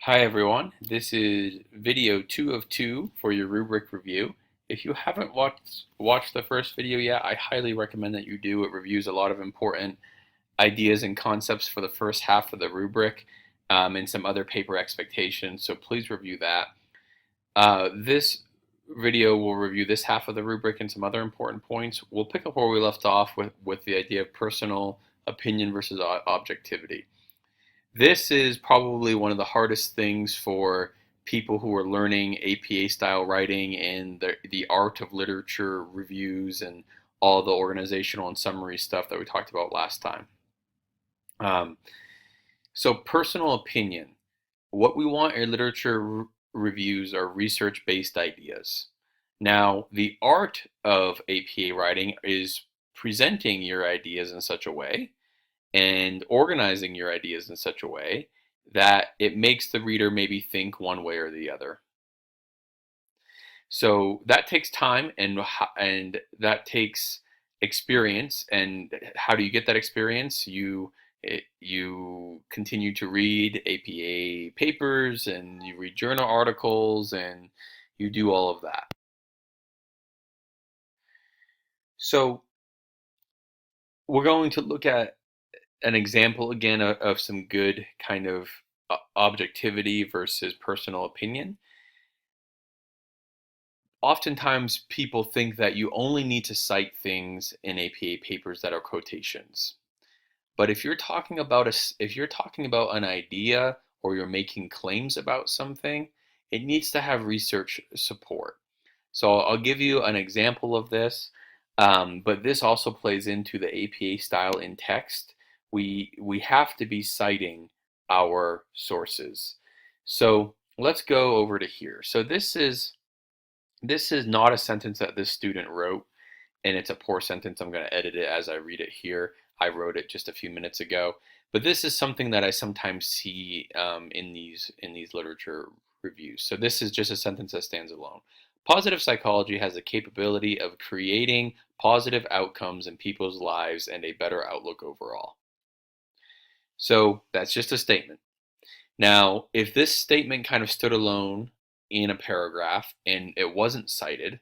Hi everyone, this is video 2 of 2 for your rubric review. If you haven't watched the first video yet, I highly recommend that you do. It reviews a lot of important ideas and concepts for the first half of the rubric and some other paper expectations, so please review that. This video will review this half of the rubric and some other important points. We'll pick up where we left off with the idea of personal opinion versus objectivity. This is probably one of the hardest things for people who are learning APA style writing and the art of literature reviews and all the organizational and summary stuff that we talked about last time. Um, so personal opinion. What we want in literature reviews are research-based ideas. Now, the art of APA writing is presenting your ideas in such a way and organizing your ideas in such a way that it makes the reader maybe think one way or the other. So that takes time and that takes experience. And how do you get that experience? You continue to read APA papers and you read journal articles and you do all of that. So we're going to look at an example again of some good kind of objectivity versus personal opinion. Oftentimes people think that you only need to cite things in APA papers that are quotations. But if you're talking about an idea or you're making claims about something, it needs to have research support. So I'll give you an example of this, but this also plays into the APA style in text. We have to be citing our sources. So let's go over to here. So this is not a sentence that this student wrote, and it's a poor sentence. I'm going to edit it as I read it here. I wrote it just a few minutes ago, but this is something that I sometimes see in these literature reviews. So this is just a sentence that stands alone. Positive psychology has the capability of creating positive outcomes in people's lives and a better outlook overall. So that's just a statement. Now, if this statement kind of stood alone in a paragraph and it wasn't cited,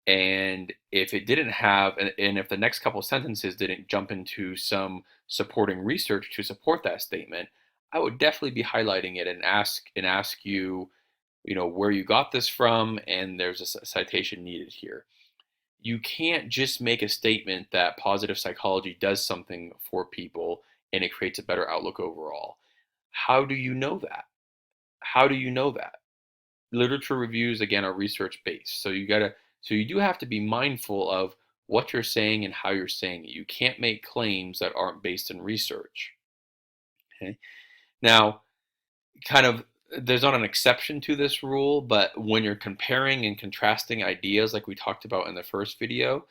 and if it didn't have, and if the next couple sentences didn't jump into some supporting research to support that statement, I would definitely be highlighting it and ask you, where you got this from, and there's a citation needed here. You can't just make a statement that positive psychology does something for people and it creates a better outlook overall. How do you know that? How do you know that? Literature reviews again are research based, so you do have to be mindful of what you're saying and how you're saying it. You can't make claims that aren't based in research. Okay. Now, kind of, there's not an exception to this rule, but when you're comparing and contrasting ideas like we talked about in the first video,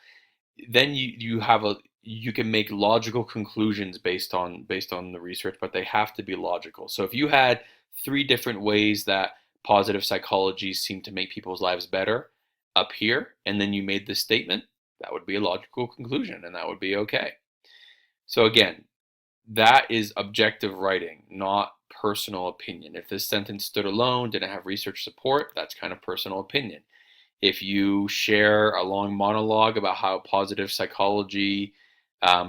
then you can make logical conclusions based on the research, but they have to be logical. So if you had 3 different ways that positive psychology seemed to make people's lives better up here, and then you made this statement, that would be a logical conclusion, and that would be okay. So again, that is objective writing, not personal opinion. If this sentence stood alone, didn't have research support, that's kind of personal opinion. If you share a long monologue about how positive psychology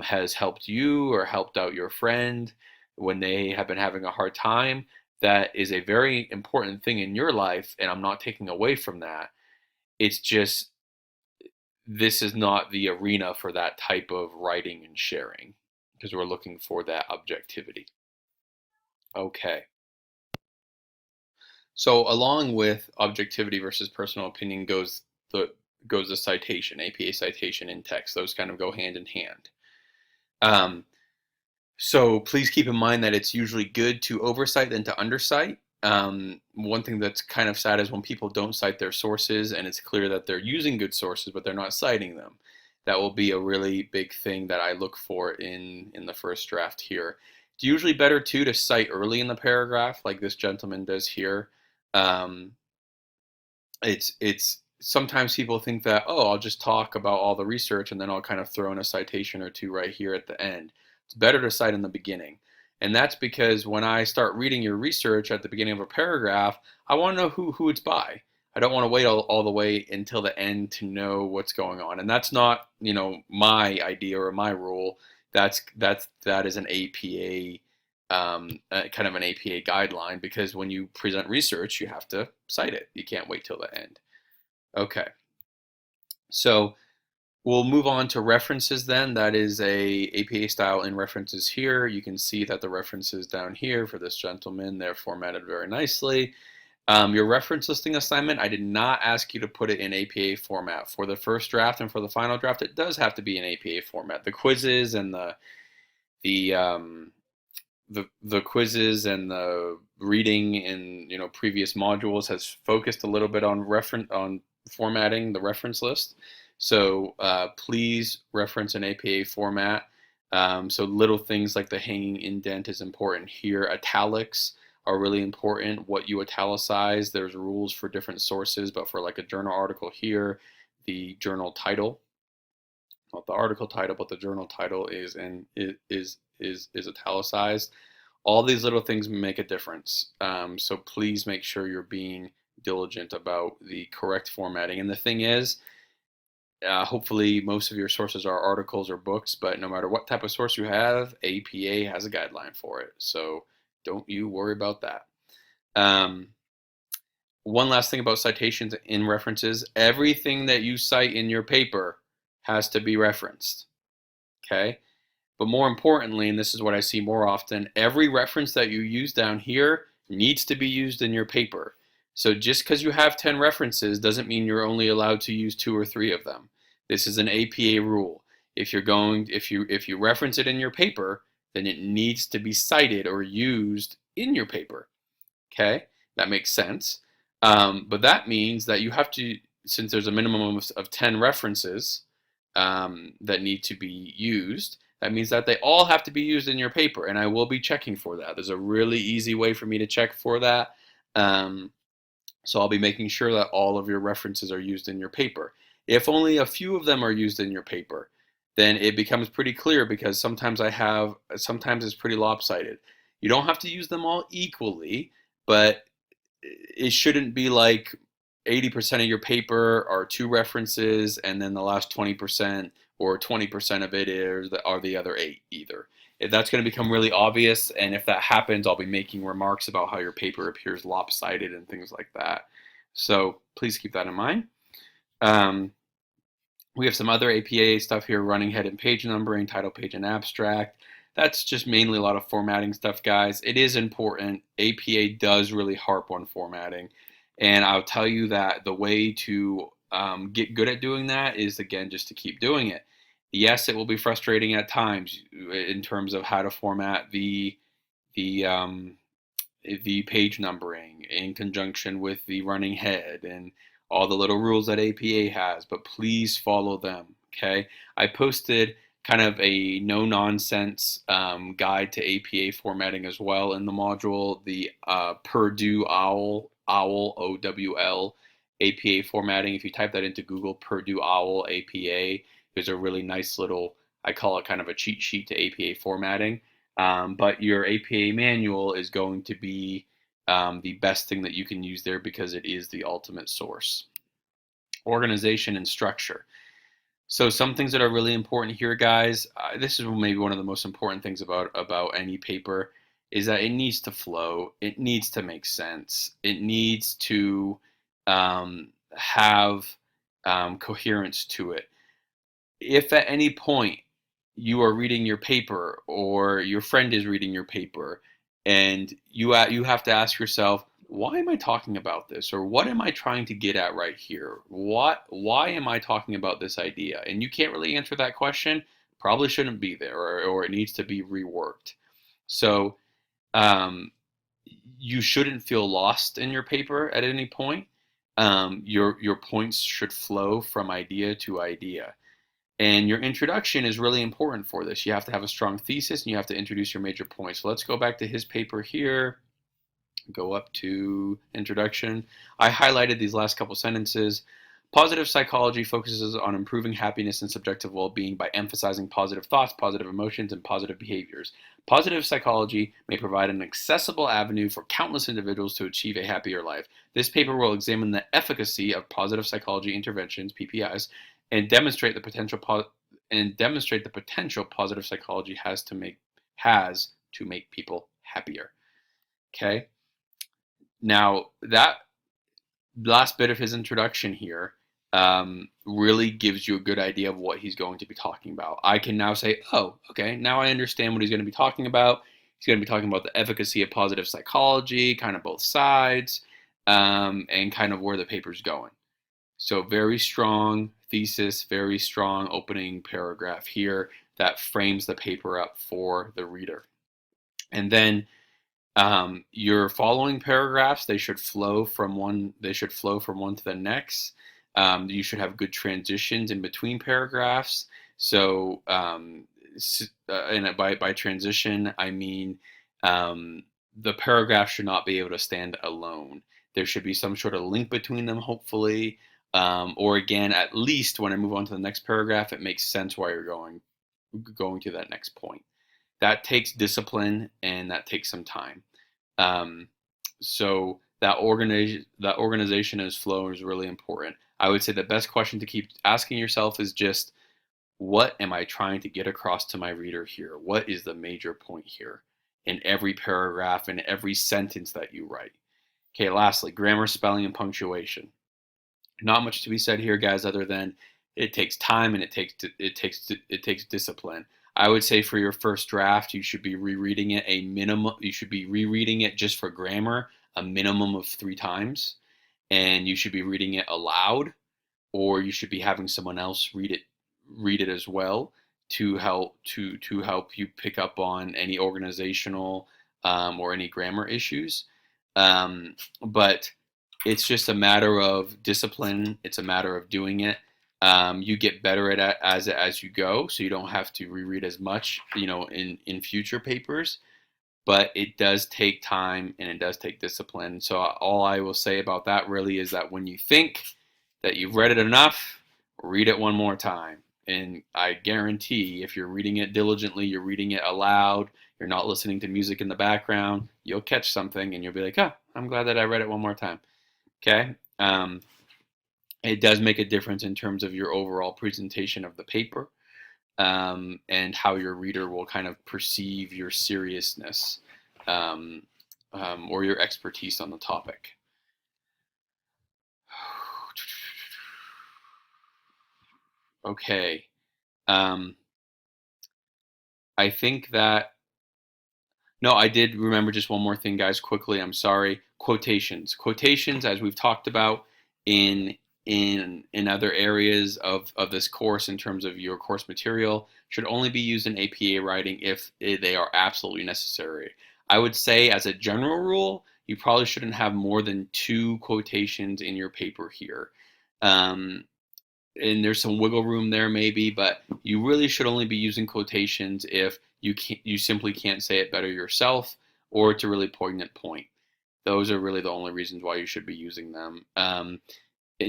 has helped you or helped out your friend when they have been having a hard time, that is a very important thing in your life, and I'm not taking away from that. It's just, this is not the arena for that type of writing and sharing because we're looking for that objectivity. Okay. So along with objectivity versus personal opinion goes the citation, APA citation in text. Those kind of go hand in hand. So please keep in mind that it's usually good to oversight than to undercite. One thing that's kind of sad is when people don't cite their sources and it's clear that they're using good sources but they're not citing them. That will be a really big thing that I look for in the first draft here. It's usually better too to cite early in the paragraph like this gentleman does here. It's sometimes people think that, oh, I'll just talk about all the research and then I'll kind of throw in a citation or two right here at the end. It's better to cite in the beginning. And that's because when I start reading your research at the beginning of a paragraph, I want to know who it's by. I don't want to wait all the way until the end to know what's going on. And that's not, my idea or my rule. That is an APA kind of an APA guideline, because when you present research, you have to cite it. You can't wait till the end. Okay, so we'll move on to references then. That is a APA style in references here. You can see that the references down here for this gentleman, they're formatted very nicely. Your reference listing assignment, I did not ask you to put it in APA format. For the first draft and for the final draft, it does have to be in APA format. The quizzes and the quizzes and the reading in previous modules has focused a little bit on formatting the reference list. So please reference an APA format. So little things like the hanging indent is important here. Italics are really important. What you italicize, there's rules for different sources, but for like a journal article here, the journal title, not the article title, but the journal title is italicized. All these little things make a difference. So please make sure you're being diligent about the correct formatting. And the thing is, hopefully most of your sources are articles or books, but no matter what type of source you have, APA has a guideline for it. So don't you worry about that. One last thing about citations in references: everything that you cite in your paper has to be referenced. Okay? But more importantly, and this is what I see more often, every reference that you use down here needs to be used in your paper. So just because you have 10 references doesn't mean you're only allowed to use 2 or 3 of them. This is an APA rule. If you reference it in your paper, then it needs to be cited or used in your paper. Okay, that makes sense. But that means that you have to, since there's a minimum of 10 references that need to be used, that means that they all have to be used in your paper, and I will be checking for that. There's a really easy way for me to check for that. So I'll be making sure that all of your references are used in your paper. If only a few of them are used in your paper, then it becomes pretty clear, because sometimes it's pretty lopsided. You don't have to use them all equally, but it shouldn't be like 80% of your paper are 2 references, and then the last 20% or 20% of it are the other 8 either. If that's going to become really obvious, and if that happens, I'll be making remarks about how your paper appears lopsided and things like that. So please keep that in mind. We have some other APA stuff here: running head and page numbering, title, page, and abstract. That's just mainly a lot of formatting stuff, guys. It is important. APA does really harp on formatting. And I'll tell you that the way to get good at doing that is, again, just to keep doing it. Yes, it will be frustrating at times in terms of how to format the page numbering in conjunction with the running head and all the little rules that APA has, but please follow them, okay? I posted kind of a no-nonsense guide to APA formatting as well in the module, the Purdue OWL, OWL, APA formatting. If you type that into Google, Purdue OWL APA, there's a really nice little, I call it kind of a cheat sheet to APA formatting. But your APA manual is going to be the best thing that you can use there, because it is the ultimate source. Organization and structure. So some things that are really important here, guys, this is maybe one of the most important things about any paper, is that it needs to flow. It needs to make sense. It needs to have coherence to it. If at any point you are reading your paper, or your friend is reading your paper, and you have to ask yourself, why am I talking about this? Or what am I trying to get at right here? Why am I talking about this idea? And you can't really answer that question, probably shouldn't be there, or it needs to be reworked. So you shouldn't feel lost in your paper at any point. Your points should flow from idea to idea. And your introduction is really important for this. You have to have a strong thesis, and you have to introduce your major points. So let's go back to his paper here. Go up to introduction. I highlighted these last couple sentences. Positive psychology focuses on improving happiness and subjective well-being by emphasizing positive thoughts, positive emotions, and positive behaviors. Positive psychology may provide an accessible avenue for countless individuals to achieve a happier life. This paper will examine the efficacy of positive psychology interventions (PPIs) and demonstrate the potential positive psychology has to make people happier. Okay. Now that last bit of his introduction here really gives you a good idea of what he's going to be talking about. I can now say, oh, okay, now I understand what he's going to be talking about. He's going to be talking about the efficacy of positive psychology, kind of both sides, and kind of where the paper's going. So very strong thesis, very strong opening paragraph here that frames the paper up for the reader. And then your following paragraphs, they should flow from one to the next. You should have good transitions in between paragraphs. So, and by transition, I mean the paragraph should not be able to stand alone. There should be some sort of link between them, hopefully. Or again, at least when I move on to the next paragraph, it makes sense why you're going to that next point. That takes discipline and that takes some time. So that organization as flow is really important. I would say the best question to keep asking yourself is just, what am I trying to get across to my reader here? What is the major point here in every paragraph, in every sentence that you write? Okay, lastly, grammar, spelling, and punctuation. Not much to be said here, guys, other than it takes time and it takes discipline. I would say for your first draft, you should be rereading it You should be rereading it just for grammar a minimum of 3 times, and you should be reading it aloud, or you should be having someone else read it as well to help you pick up on any organizational or any grammar issues. But it's just a matter of discipline. It's a matter of doing it. You get better at it as you go, so you don't have to reread as much, in future papers. But it does take time and it does take discipline. So all I will say about that really is that when you think that you've read it enough, read it one more time. And I guarantee if you're reading it diligently, you're reading it aloud, you're not listening to music in the background, you'll catch something and you'll be like, oh, I'm glad that I read it one more time. Okay. It does make a difference in terms of your overall presentation of the paper, and how your reader will kind of perceive your seriousness or your expertise on the topic. Okay. I think that no, I did remember just one more thing, guys, quickly. I'm sorry. Quotations, as we've talked about in other areas of this course in terms of your course material, should only be used in APA writing if they are absolutely necessary. I would say as a general rule, you probably shouldn't have more than 2 quotations in your paper here. And there's some wiggle room there maybe, but you really should only be using quotations if you simply can't say it better yourself, or it's a really poignant point. Those are really the only reasons why you should be using them.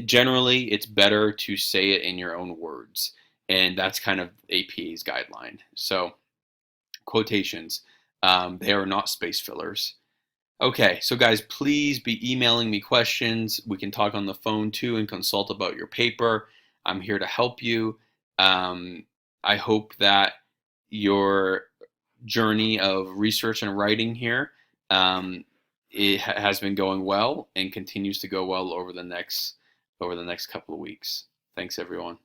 Generally, it's better to say it in your own words, and that's kind of APA's guideline. So quotations, they are not space fillers. Okay, so guys, please be emailing me questions. We can talk on the phone too and consult about your paper. I'm here to help you. I hope that your journey of research and writing here it has been going well and continues to go well over the next couple of weeks. Thanks, everyone.